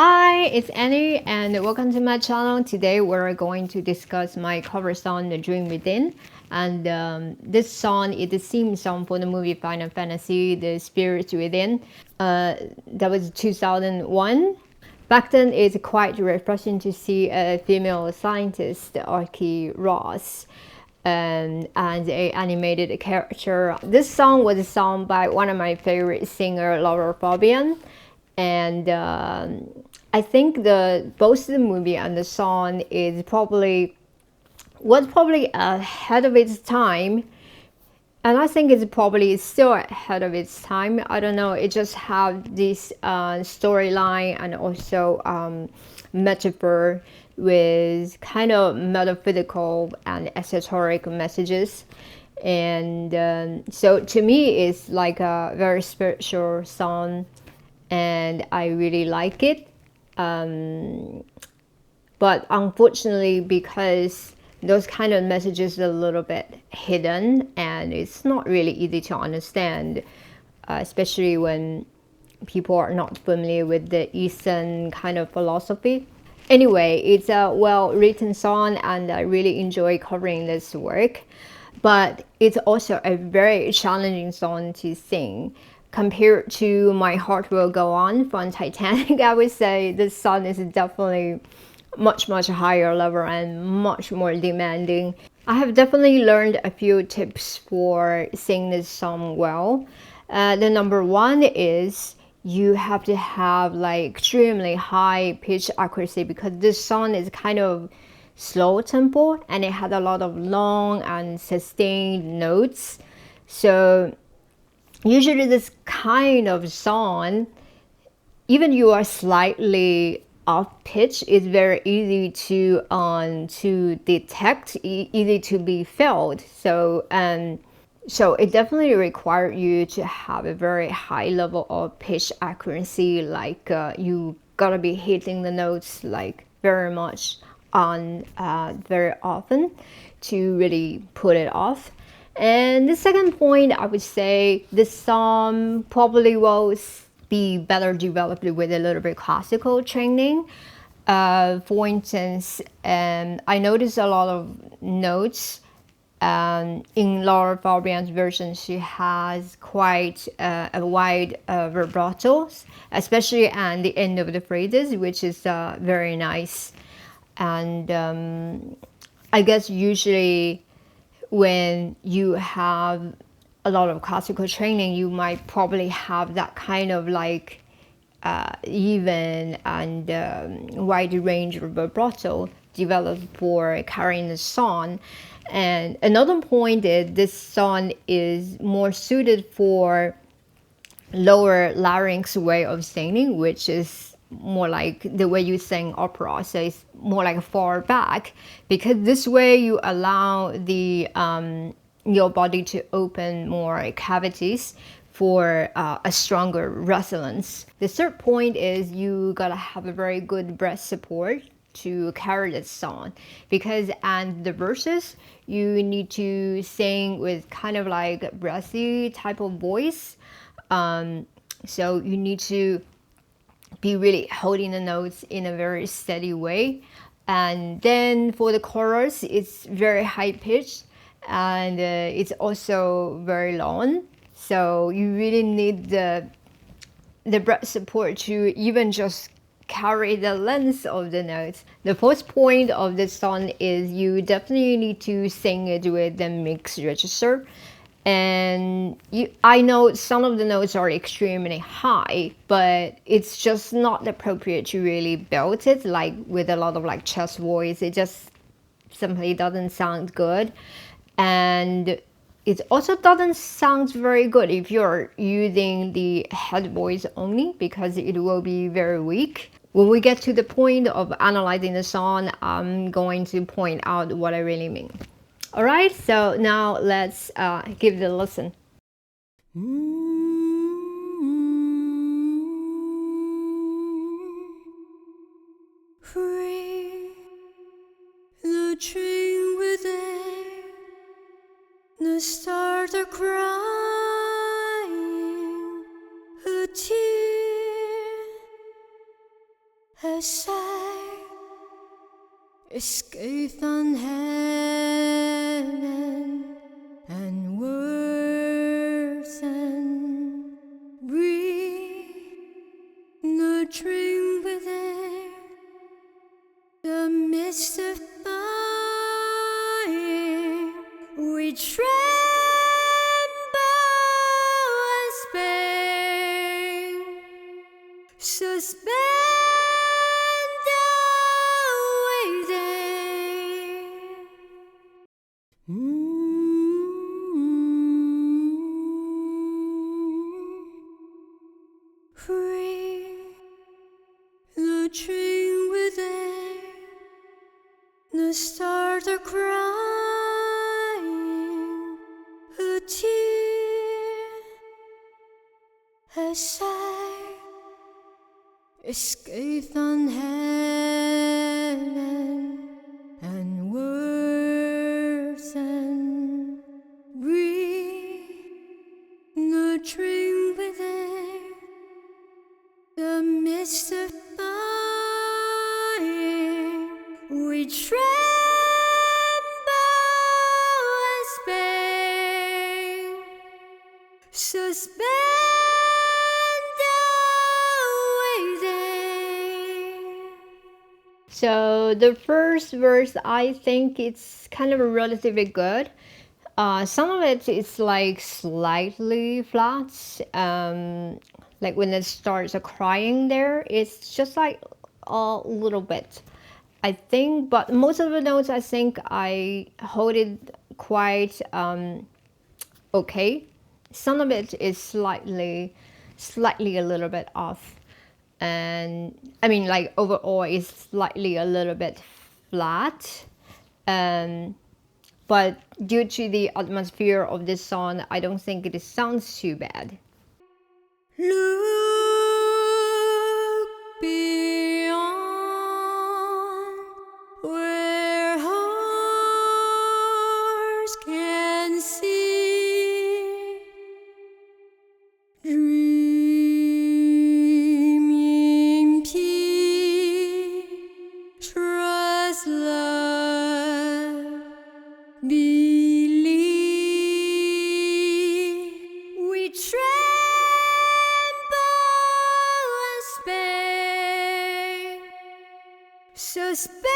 Hi, it's Annie and welcome to my channel. Today we're going to discuss my cover song, The Dream Within. And this song is the theme song for the movie Final Fantasy, The Spirit Within. That was 2001. Back then, it's quite refreshing to see a female scientist, Archie Ross, and a animated character. This song was sung by one of my favorite singer, Laura Fabian, and I think both the movie and the song was probably ahead of its time, and I think it's probably still ahead of its time. I don't know. It just have this storyline and also metaphor with kind of metaphysical and esoteric messages. And so to me, it's like a very spiritual song, and I really like it. But unfortunately, because those kind of messages are a little bit hidden and it's not really easy to understand, especially when people are not familiar with the Eastern kind of philosophy. Anyway, it's a well written song and I really enjoy covering this work. But it's also a very challenging song to sing. Compared to My Heart Will Go On from Titanic, I would say this song is definitely much higher level and much more demanding. I have definitely learned a few tips for singing this song well. The number one is you have to have like extremely high pitch accuracy because this song is kind of slow tempo and it had a lot of long and sustained notes. So usually this kind of song, even you are slightly off pitch, is very easy to detect, easy to be felt. So it definitely requires you to have a very high level of pitch accuracy. Like you gotta be hitting the notes like very much on very often to really put it off. And the second point, I would say this song probably will be better developed with a little bit classical training. For instance, I noticed a lot of notes in Laura Fabian's version. She has quite a wide vibrato, especially at the end of the phrases, which is very nice. And I guess usually when you have a lot of classical training, you might probably have that kind of like even and wide range of vibrato developed for carrying the song. And another point is this song is more suited for lower larynx way of singing, which is more like the way you sing opera. So it's more like far back because this way you allow the your body to open more cavities for a stronger resonance. The third point is you gotta have a very good breath support to carry this song because and the verses you need to sing with kind of like breathy type of voice. So you need to be really holding the notes in a very steady way. And then for the chorus, it's very high pitched and it's also very long. So you really need the breath support to even just carry the length of the notes. The fourth point of this song is you definitely need to sing it with the mixed register. And I know some of the notes are extremely high, but it's just not appropriate to really belt it like with a lot of like chest voice. It just simply doesn't sound good. And it also doesn't sound very good if you're using the head voice only because it will be very weak. When we get to the point of analyzing the song, I'm going to point out what I really mean. All right, so now let's give it a listen. Free the dream within, the stars are crying, a tear as I escape from heaven and worsen, breathe the dream within the midst of fire. We tremble and spake, suspended free the dream within, the stars are crying a tear as I escape from heaven and worsen, breathe the dream within the midst of fire. We tremble and spake, suspended waiting. So the first verse, I think it's kind of relatively good. Some of it is like slightly flat. Like when it starts crying there, it's just like a little bit, I think. But most of the notes, I think I hold it quite okay. Some of it is slightly a little bit off. And I mean, like overall, it's slightly a little bit flat. But due to the atmosphere of this song, I don't think it sounds too bad. Look beyond where hearts can see. Dream in peace, trust love, believe. We tremble and spake, suspended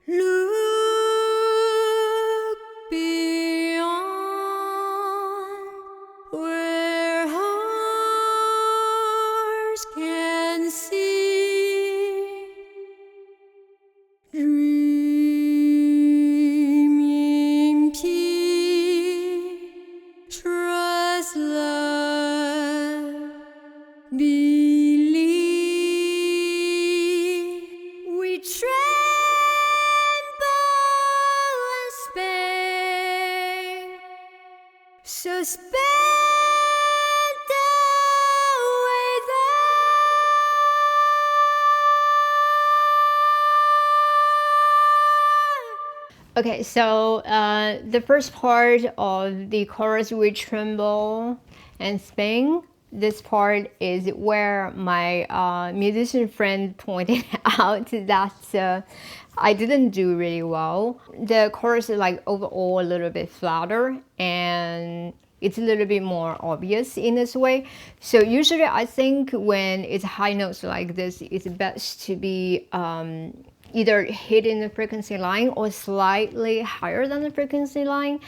look beyond where hearts can see. Dream in peace, trust love, believe. We tremble and spake, suspended Okay, so the first part of the chorus, we tremble and spin. This part is where my musician friend pointed out that I didn't do really well. The chorus is like overall a little bit flatter, and it's a little bit more obvious in this way. So usually I think when it's high notes like this, it's best to be either hitting the frequency line or slightly higher than the frequency line.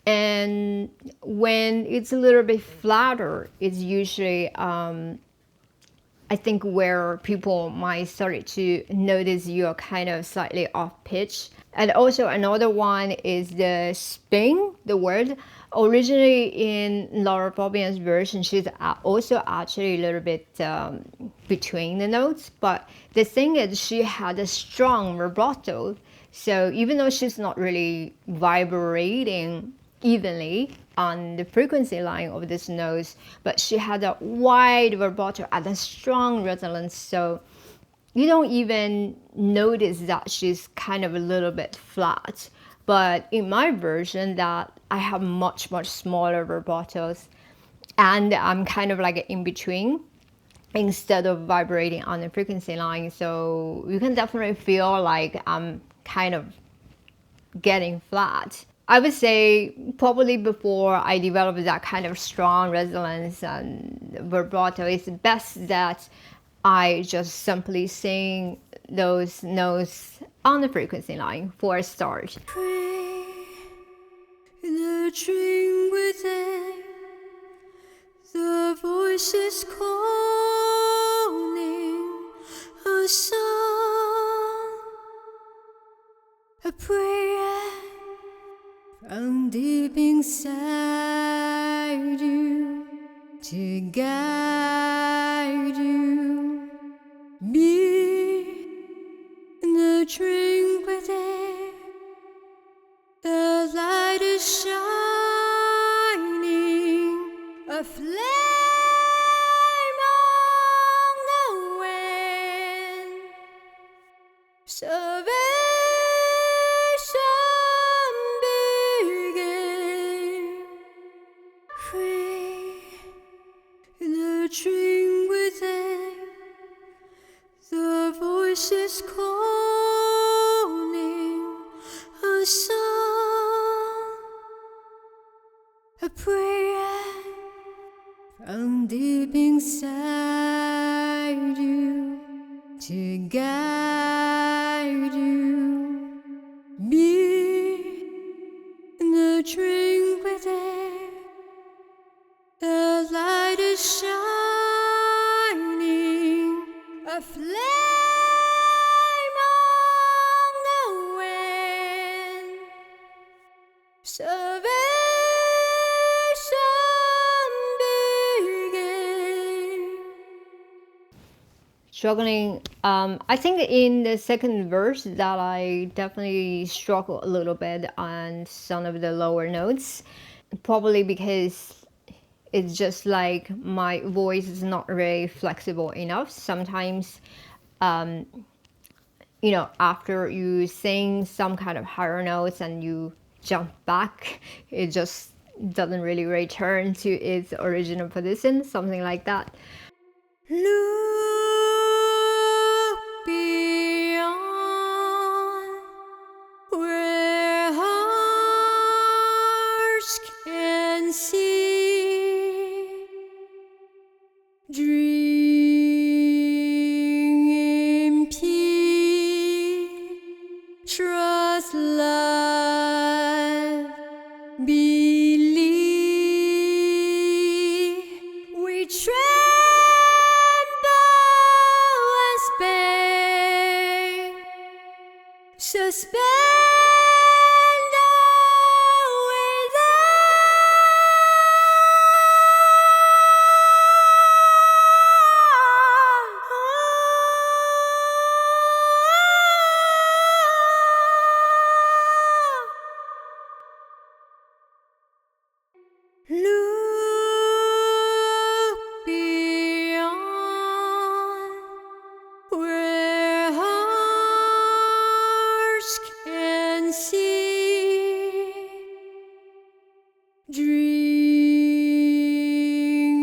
And when it's a little bit flatter, it's usually I think where people might start to notice you're kind of slightly off pitch. And also another one is the spin, the word. Originally in Laura Fabian's version, she's also actually a little bit between the notes. But the thing is, she had a strong vibrato. So even though she's not really vibrating evenly on the frequency line of this note, but she had a wide vibrato and a strong resonance, so you don't even notice that she's kind of a little bit flat. But in my version, that I have much smaller vibratos, and I'm kind of like in between instead of vibrating on the frequency line. So you can definitely feel like I'm kind of getting flat. I would say probably before I developed that kind of strong resonance and vibrato, it's best that I just simply sing those notes on the frequency line for a start. Pray the dream within, the voices calling a song, a prayer from deep inside you to guide you. Be the drink within, the light is shining, a flame on the wind. Salvation begin. Free the dream within, the voices calling a song, a prayer from deep inside you to guide you. Be the drink within, the light is shining, a flame on the wind. Salvation begin. Struggling, I think in the second verse that I definitely struggle a little bit on some of the lower notes, probably because it's just like my voice is not really flexible enough. Sometimes, after you sing some kind of higher notes and you jump back, it just doesn't really return to its original position, something like that. Look beyond where hearts can see. Dream in peace, trust love, believe. We tremble and spake, suspend with Look beyond where hearts can see. Dream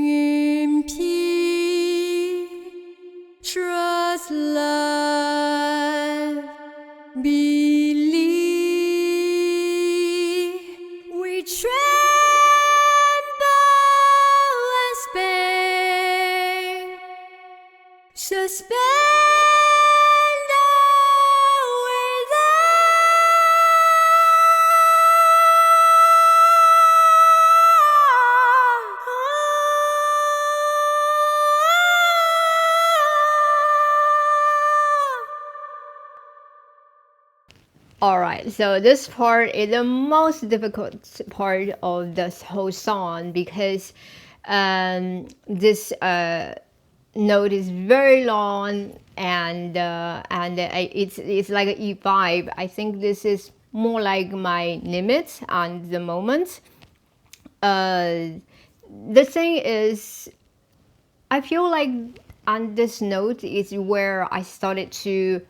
in peace, trust love, believe. We tremble and spake, suspend with Alright, so this part is the most difficult part of this whole song because this note is very long and it's like an E5. I think this is more like my limit at the moment. The thing is, I feel like on this note is where I started to,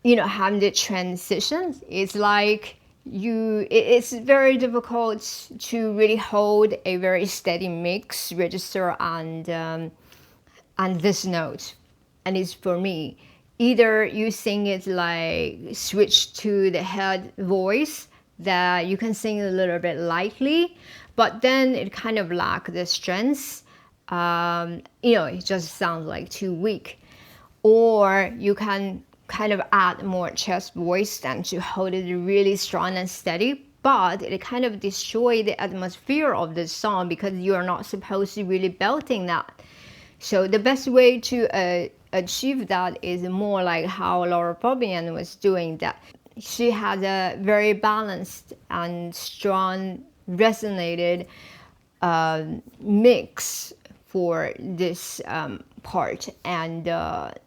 have the transition. It's like it's very difficult to really hold a very steady mix register and this note. And it's for me, either you sing it like switch to the head voice that you can sing a little bit lightly, but then it kind of lack the strength. It just sounds like too weak. Or you can kind of add more chest voice and to hold it really strong and steady, but it kind of destroy the atmosphere of the song because you are not supposed to really belting that. So the best way to achieve that is more like how Laura Fabian was doing that. She had a very balanced and strong resonated mix for this part, and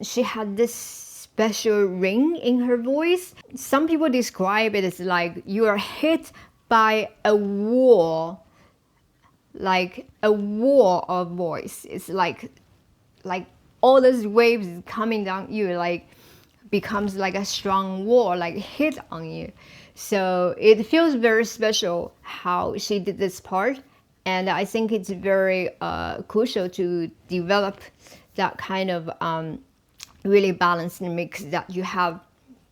she had this special ring in her voice. Some people describe it as like you are hit by a wall, like a wall of voice. It's like all those waves coming down you, like becomes like a strong wall, like hit on you. So it feels very special how she did this part, and I think it's very crucial to develop that kind of really balanced mix that you have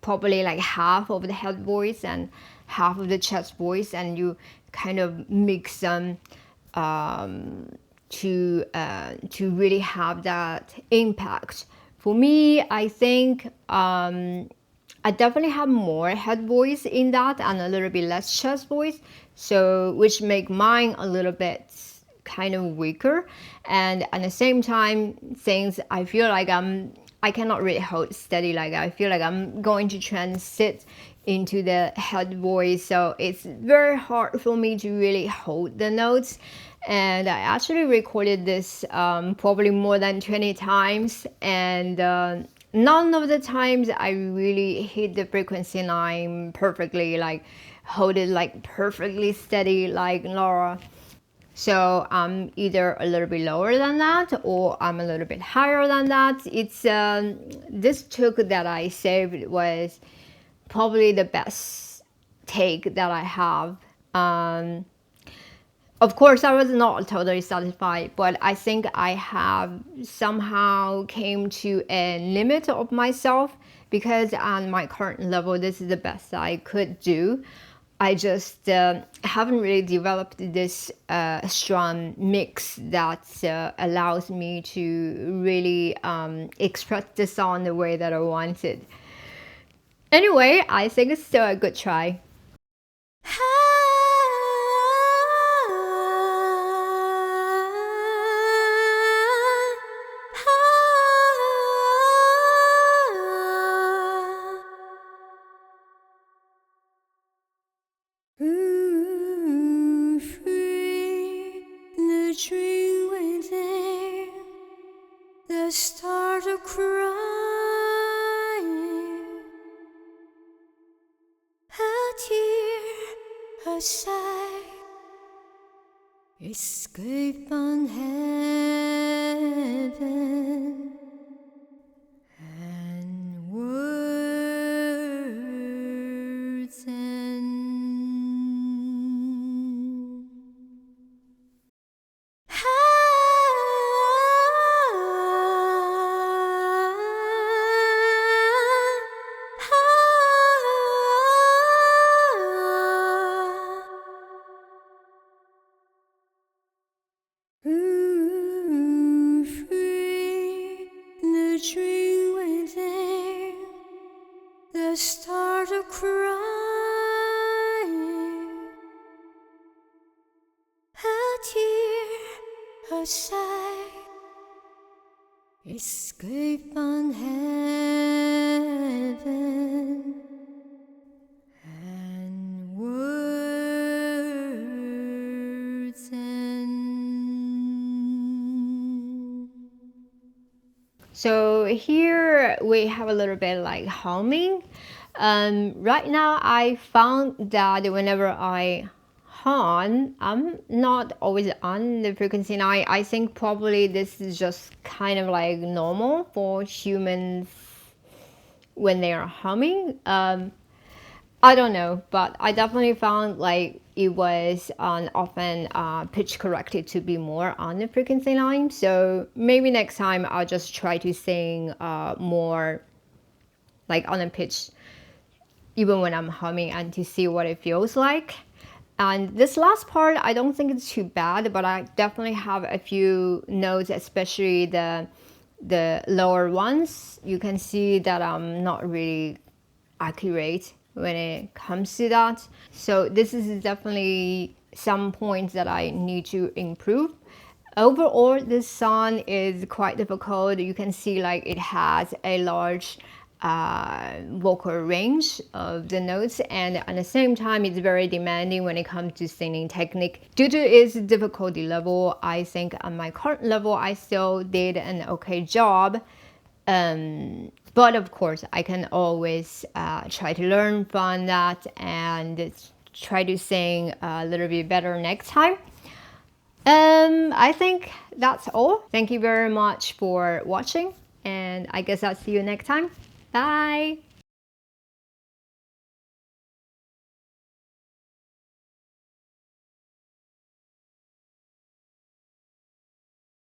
probably like half of the head voice and half of the chest voice, and you kind of mix them to really have that impact. For me, I think I definitely have more head voice in that and a little bit less chest voice, so which make mine a little bit kind of weaker. And at the same time, since I feel like I cannot really hold steady, like I feel like I'm going to transit into the head voice, so it's very hard for me to really hold the notes. And I actually recorded this probably more than 20 times, and none of the times I really hit the frequency line perfectly, like hold it like perfectly steady like Laura. So I'm either a little bit lower than that or I'm a little bit higher than that. It's this took that I saved was probably the best take that I have. Of course, I was not totally satisfied, but I think I have somehow came to a limit of myself, because on my current level, this is the best I could do. I just haven't really developed this strong mix that allows me to really express the song the way that I wanted. Anyway, I think it's still a good try. Free the dream within, the stars are crying, a tear, a sigh, escape on heaven, and words end. Free the dream within, the stars are crying, a tear, a sigh, escape on heaven, and words end. So here we have a little bit like humming. Right now I found that whenever I hum, I'm not always on the frequency. Now I think probably this is just kind of like normal for humans when they are humming. I don't know, but I definitely found like it was often pitch corrected to be more on the frequency line. So maybe next time I'll just try to sing more like on a pitch, even when I'm humming, and to see what it feels like. And this last part, I don't think it's too bad, but I definitely have a few notes, especially the lower ones. You can see that I'm not really accurate when it comes to that. So this is definitely some points that I need to improve. Overall, this song is quite difficult. You can see like it has a large vocal range of the notes, and at the same time it's very demanding when it comes to singing technique. Due to its difficulty level, I think on my current level I still did an okay job. But of course, I can always try to learn from that and try to sing a little bit better next time. I think that's all. Thank you very much for watching, and I guess I'll see you next time. Bye!